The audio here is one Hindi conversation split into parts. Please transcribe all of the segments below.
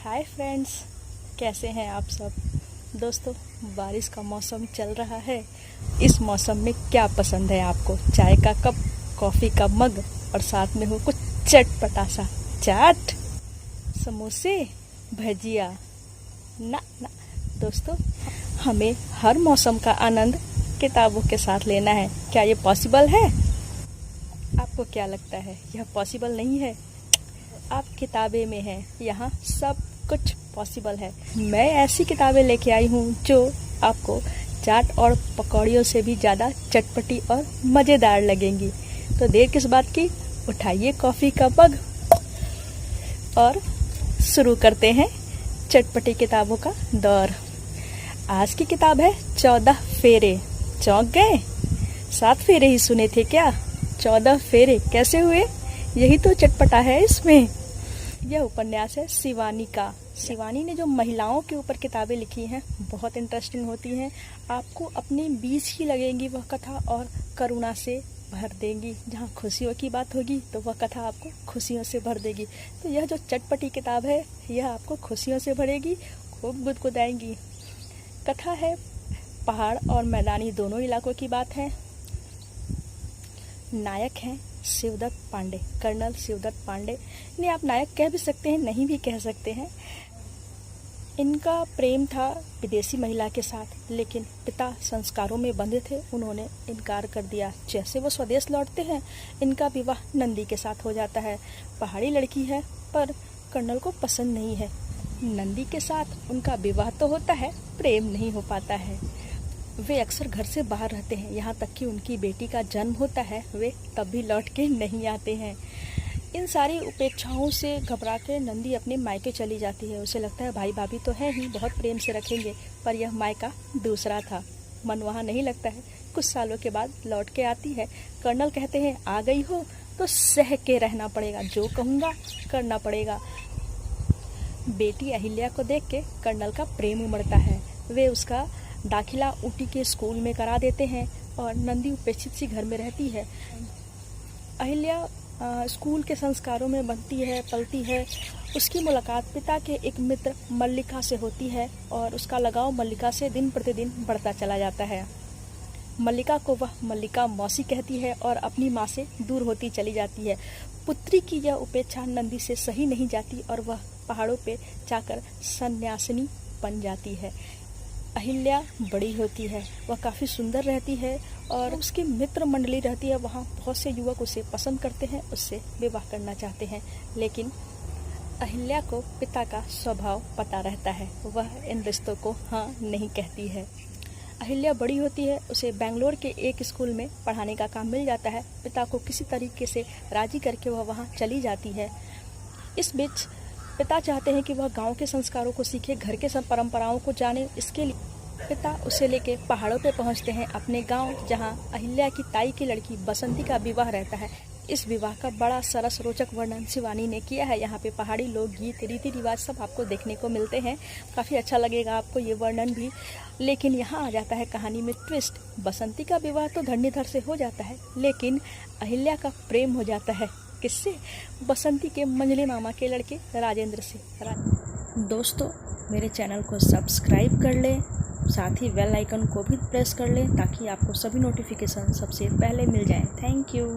हाय फ्रेंड्स, कैसे हैं आप सब। दोस्तों, बारिश का मौसम चल रहा है। इस मौसम में क्या पसंद है आपको? चाय का कप, कॉफ़ी का मग और साथ में हो कुछ चटपटा सा। चाट, समोसे, भजिया। ना ना दोस्तों, हमें हर मौसम का आनंद किताबों के साथ लेना है। क्या ये पॉसिबल है? आपको क्या लगता है यह पॉसिबल नहीं है? आप किताबें में हैं, यहाँ सब कुछ पॉसिबल है। मैं ऐसी किताबें लेके आई हूँ जो आपको चाट और पकौड़ियों से भी ज़्यादा चटपटी और मज़ेदार लगेंगी। तो देर किस बात की, उठाइए कॉफ़ी का मग और शुरू करते हैं चटपटी किताबों का दौर। आज की किताब है 14 फेरे। चौंक गए? 7 फेरे ही सुने थे क्या? 14 फेरे कैसे हुए? यही तो चटपटा है इसमें। यह उपन्यास है शिवानी का। शिवानी ने जो महिलाओं के ऊपर किताबें लिखी हैं बहुत इंटरेस्टिंग होती हैं। आपको अपने बीच ही लगेंगी वह कथा और करुणा से भर देंगी। जहाँ खुशियों की बात होगी तो वह कथा आपको खुशियों से भर देगी। तो यह जो चटपटी किताब है यह आपको खुशियों से भरेगी, खूब गुदगुदाएंगी। कथा है पहाड़ और मैदानी दोनों इलाकों की बात है। नायक हैं शिवदत्त पांडे, कर्नल शिवदत्त पांडे। इन्हें आप नायक कह भी सकते हैं, नहीं भी कह सकते हैं। इनका प्रेम था विदेशी महिला के साथ, लेकिन पिता संस्कारों में बंधे थे, उन्होंने इनकार कर दिया। जैसे वो स्वदेश लौटते हैं इनका विवाह नंदी के साथ हो जाता है। पहाड़ी लड़की है पर कर्नल को पसंद नहीं है। नंदी के साथ उनका विवाह तो होता है, प्रेम नहीं हो पाता है। वे अक्सर घर से बाहर रहते हैं, यहाँ तक कि उनकी बेटी का जन्म होता है वे तब भी लौट के नहीं आते हैं। इन सारी उपेक्षाओं से घबरा के नंदी अपने मायके चली जाती है। उसे लगता है भाई भाभी तो हैं ही, बहुत प्रेम से रखेंगे, पर यह मायका दूसरा था। मन वहाँ नहीं लगता है। कुछ सालों के बाद लौट के आती है। कर्नल कहते हैं आ गई हो तो सह के रहना पड़ेगा, जो कहूँगा करना पड़ेगा। बेटी अहिल्या को देख के कर्नल का प्रेम उमड़ता है। वे उसका दाखिला ऊटी के स्कूल में करा देते हैं और नंदी उपेक्षित सी घर में रहती है। अहिल्या स्कूल के संस्कारों में बनती है, पलती है। उसकी मुलाकात पिता के एक मित्र मल्लिका से होती है और उसका लगाव मल्लिका से दिन प्रतिदिन बढ़ता चला जाता है। मल्लिका को वह मल्लिका मौसी कहती है और अपनी माँ से दूर होती चली जाती है। पुत्री की यह उपेक्षा नंदी से सही नहीं जाती और वह पहाड़ों पे जाकर सन्यासिनी बन जाती है। अहिल्या बड़ी होती है, वह काफ़ी सुंदर रहती है और उसकी मित्र मंडली रहती है। वहाँ बहुत से युवक उसे पसंद करते हैं, उससे विवाह करना चाहते हैं, लेकिन अहिल्या को पिता का स्वभाव पता रहता है। वह इन रिश्तों को हाँ नहीं कहती है। अहिल्या बड़ी होती है, उसे बेंगलोर के एक स्कूल में पढ़ाने का काम मिल जाता है। पिता को किसी तरीके से राजी करके वह वहाँ चली जाती है। इस बीच पिता चाहते हैं कि वह गांव के संस्कारों को सीखे, घर के सब परंपराओं को जाने। इसके लिए पिता उसे लेके पहाड़ों पे पहुंचते हैं, अपने गांव, जहां अहिल्या की ताई की लड़की बसंती का विवाह रहता है। इस विवाह का बड़ा सरस रोचक वर्णन शिवानी ने किया है। यहाँ पे पहाड़ी लोकगीत, रीति रिवाज सब आपको देखने को मिलते हैं। काफ़ी अच्छा लगेगा आपको ये वर्णन भी। लेकिन यहाँ आ जाता है कहानी में ट्विस्ट। बसंती का विवाह तो धरणीधर से हो जाता है, लेकिन अहिल्या का प्रेम हो जाता है किससे? बसंती के मंजली मामा के लड़के राजेंद्र से। दोस्तों, मेरे चैनल को सब्सक्राइब कर लें, साथ ही बेल आइकन को भी प्रेस कर लें ताकि आपको सभी नोटिफिकेशन सबसे पहले मिल जाएं। Thank you.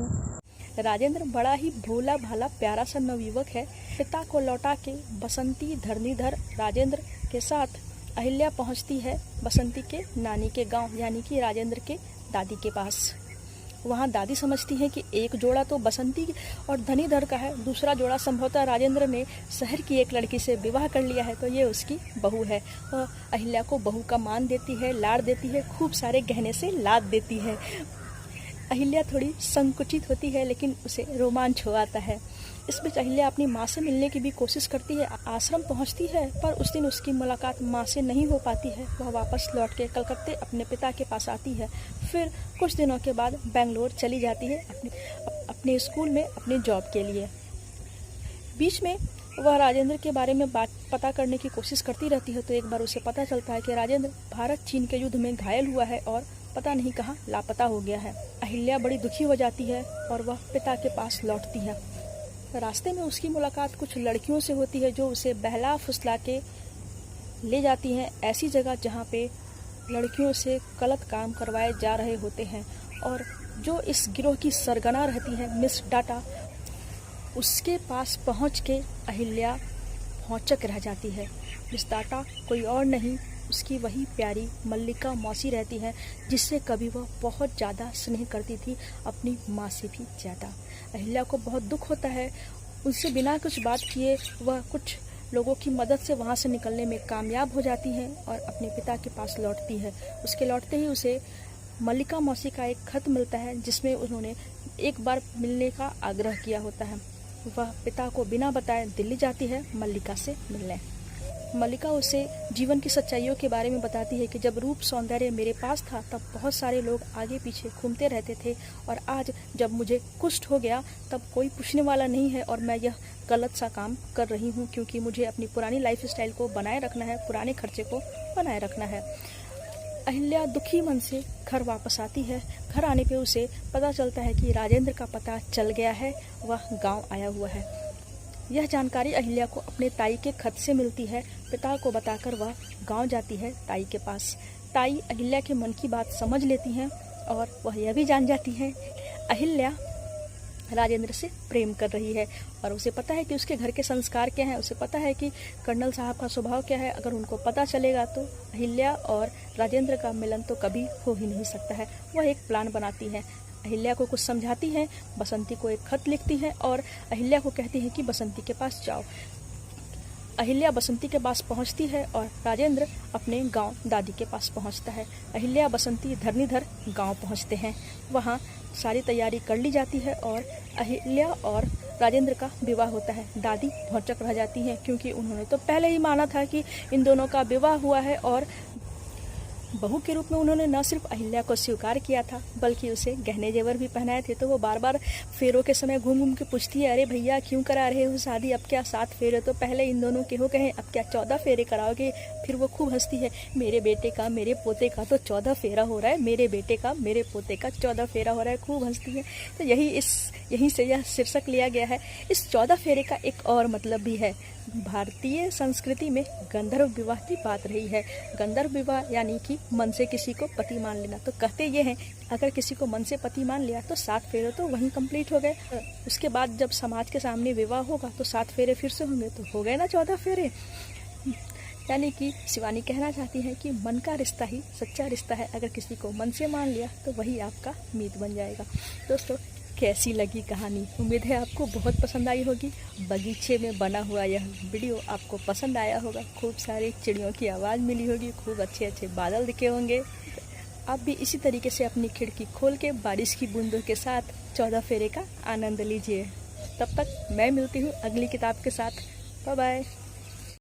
राजेंद्र बड़ा ही भोला भाला प्यारा सा नवयुवक है। पिता को लौटा के बसंती धरणीधर राजेंद्र के साथ अहिल्या पहुंचती है बसंती के नानी के गांव, यानी कि राजेंद्र के दादी के पास। वहाँ दादी समझती हैं कि एक जोड़ा तो बसंती और धनीधर का है, दूसरा जोड़ा संभवतः राजेंद्र ने शहर की एक लड़की से विवाह कर लिया है, तो ये उसकी बहू है। अहिल्या को बहू का मान देती है, लाड़ देती है, खूब सारे गहने से लाद देती है। अहिल्या थोड़ी संकुचित होती है, लेकिन उसे रोमांच हो आता है। इस बीच अहिल्या अपनी माँ से मिलने की भी कोशिश करती है, आश्रम पहुँचती है, पर उस दिन उसकी मुलाकात माँ से नहीं हो पाती है। वह वापस लौट के कलकत्ते अपने पिता के पास आती है। फिर कुछ दिनों के बाद बेंगलोर चली जाती है अपने स्कूल में अपने जॉब के लिए। बीच में वह राजेंद्र के बारे में पता करने की कोशिश करती रहती है, तो एक बार उसे पता चलता है कि राजेंद्र भारत चीन के युद्ध में घायल हुआ है और पता नहीं कहाँ लापता हो गया है। अहिल्या बड़ी दुखी हो जाती है और वह पिता के पास लौटती है। रास्ते में उसकी मुलाकात कुछ लड़कियों से होती है जो उसे बहला फुसला के ले जाती हैं ऐसी जगह जहाँ पे लड़कियों से गलत काम करवाए जा रहे होते हैं। और जो इस गिरोह की सरगना रहती है मिस डाटा, उसके पास पहुँच के अहिल्या भौचक रह जाती है। मिस डाटा कोई और नहीं, उसकी वही प्यारी मल्लिका मौसी रहती है जिससे कभी वह बहुत ज़्यादा स्नेह करती थी, अपनी माँ से भी ज़्यादा। अहिल्या को बहुत दुख होता है। उनसे बिना कुछ बात किए वह कुछ लोगों की मदद से वहाँ से निकलने में कामयाब हो जाती है और अपने पिता के पास लौटती है। उसके लौटते ही उसे मल्लिका मौसी का एक खत मिलता है जिसमें उन्होंने एक बार मिलने का आग्रह किया होता है। वह पिता को बिना बताए दिल्ली जाती है मल्लिका से मिलने। मल्लिका उसे जीवन की सच्चाइयों के बारे में बताती है कि जब रूप सौंदर्य मेरे पास था तब बहुत सारे लोग आगे पीछे घूमते रहते थे, और आज जब मुझे कुष्ठ हो गया तब कोई पूछने वाला नहीं है और मैं यह गलत सा काम कर रही हूँ क्योंकि मुझे अपनी पुरानी लाइफस्टाइल को बनाए रखना है, पुराने खर्चे को बनाए रखना है। अहिल्या दुखी मन से घर वापस आती है। घर आने पे उसे पता चलता है कि राजेंद्र का पता चल गया है, वह गाँव आया हुआ है। यह जानकारी अहिल्या को अपने ताई के खत से मिलती है। पिता को बताकर वह गांव जाती है ताई के पास। ताई अहिल्या के मन की बात समझ लेती हैं और वह यह भी जान जाती है अहिल्या राजेंद्र से प्रेम कर रही है, और उसे पता है कि उसके घर के संस्कार क्या हैं, उसे पता है कि कर्नल साहब का स्वभाव क्या है। अगर उनको पता चलेगा तो अहिल्या और राजेंद्र का मिलन तो कभी हो ही नहीं सकता है। वह एक प्लान बनाती है, अहिल्या को कुछ समझाती है, बसंती को एक खत लिखती है और अहिल्या को कहती है कि बसंती के पास जाओ। अहिल्या बसंती के पास पहुंचती है और राजेंद्र अपने गांव दादी के पास पहुंचता है। अहिल्या बसंती धरनीधर गांव पहुंचते हैं। वहां सारी तैयारी कर ली जाती है और अहिल्या और राजेंद्र का विवाह होता है। दादी भौचक रह जाती हैं क्योंकि उन्होंने तो पहले ही माना था कि इन दोनों का विवाह हुआ है, और बहू के रूप में उन्होंने न सिर्फ अहिल्या को स्वीकार किया था बल्कि उसे गहने जेवर भी पहनाए थे। तो वो बार बार फेरों के समय घूम घूम के पूछती है, अरे भैया क्यों करा रहे हो शादी, अब क्या 7 फेरे तो पहले इन दोनों के हो गए, अब क्या 14 फेरे कराओगे। फिर वो खूब हंसती है, मेरे बेटे का मेरे पोते का तो 14 फेरा हो रहा है, मेरे बेटे का मेरे पोते का 14 फेरा हो रहा है, खूब हंसती है। तो यहीं से यह शीर्षक लिया गया है। इस 14 फेरे का एक और मतलब भी है। भारतीय संस्कृति में गंधर्व विवाह की बात रही है। गंधर्व विवाह यानी कि मन से किसी को पति मान लेना। तो कहते ये हैं, अगर किसी को मन से पति मान लिया तो 7 फेरे तो वहीं कंप्लीट हो गए। उसके बाद जब समाज के सामने विवाह होगा तो 7 फेरे फिर से होंगे, तो हो गए ना 14 फेरे। यानी कि शिवानी कहना चाहती है कि मन का रिश्ता ही सच्चा रिश्ता है। अगर किसी को मन से मान लिया तो वही आपका मीत बन जाएगा। दोस्तों, कैसी लगी कहानी? उम्मीद है आपको बहुत पसंद आई होगी। बगीचे में बना हुआ यह वीडियो आपको पसंद आया होगा। खूब सारी चिड़ियों की आवाज़ मिली होगी, खूब अच्छे अच्छे बादल दिखे होंगे। आप भी इसी तरीके से अपनी खिड़की खोल के बारिश की बूंदों के साथ 14 फेरे का आनंद लीजिए। तब तक मैं मिलती हूँ अगली किताब के साथ। Bye bye.